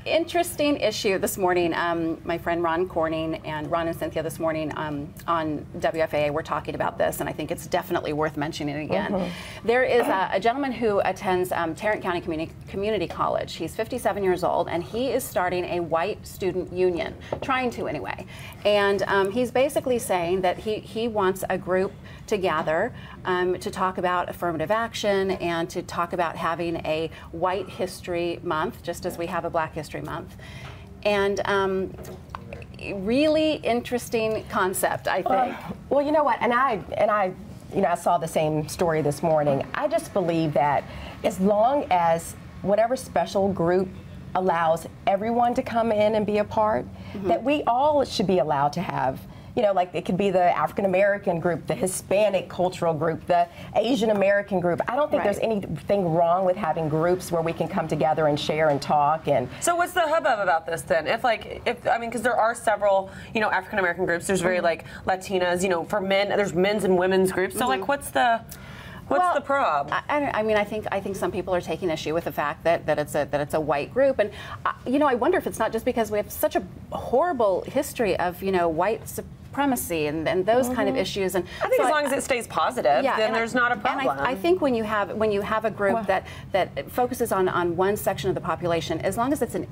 Interesting issue this morning. My friend Ron Corning and Ron and Cynthia this morning on WFAA were talking about this, and I think it's definitely worth mentioning again. There is a gentleman who attends Tarrant County Community College. He's 57 years old, and he is starting a white student union, trying to anyway. And he's basically saying that he wants a group to gather to talk about affirmative action and to talk about having a White History Month, just as we have a Black History Month. And really interesting concept, I think. Well, you know what, and I saw the same story this morning. I just believe that as long as whatever special group allows everyone to come in and be a part, that we all should be allowed to have, like it could be the African American group, the Hispanic cultural group, the Asian American group. I don't think there's anything wrong with having groups where we can come together and share and talk. And so what's the hubbub about this then? If because there are several, African American groups. There's very like Latinas, for men. There's men's and women's groups. So like, what's the prob? I think some people are taking issue with the fact that it's a white group, and I wonder if it's not just because we have such a horrible history of white supremacy and those kind of issues. And I think as long as it stays positive, then there's not a problem. And I think when you have a group that focuses on one section of the population, as long as it's an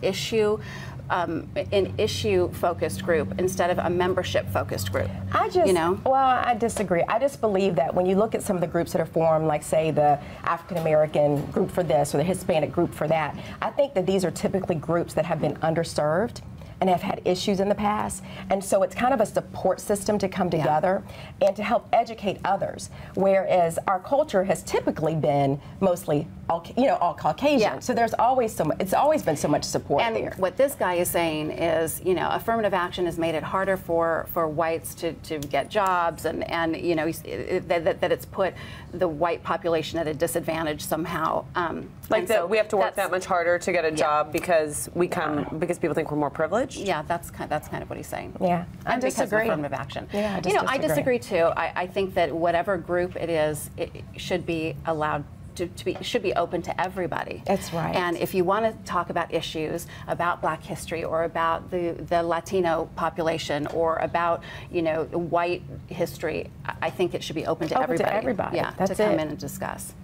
issue-focused group instead of a membership-focused group. Well, I disagree. I just believe that when you look at some of the groups that are formed, like say the African American group for this or the Hispanic group for that, I think that these are typically groups that have been underserved and have had issues in the past, and so it's kind of a support system to come together and to help educate others. Whereas our culture has typically been mostly all Caucasian, so there's always it's always been so much support there. And what this guy is saying is, affirmative action has made it harder for whites to get jobs, and that it's put the white population at a disadvantage somehow. We have to work that much harder to get a job because because people think we're more privileged. Yeah, that's kind of what he's saying. Yeah, I disagree. Because of affirmative action. Yeah, I disagree too. I think that whatever group it is, it should be allowed should be open to everybody. That's right. And if you want to talk about issues about Black history or about the Latino population or about white history, I think it should be open to everybody. To everybody. Yeah, to come in and discuss.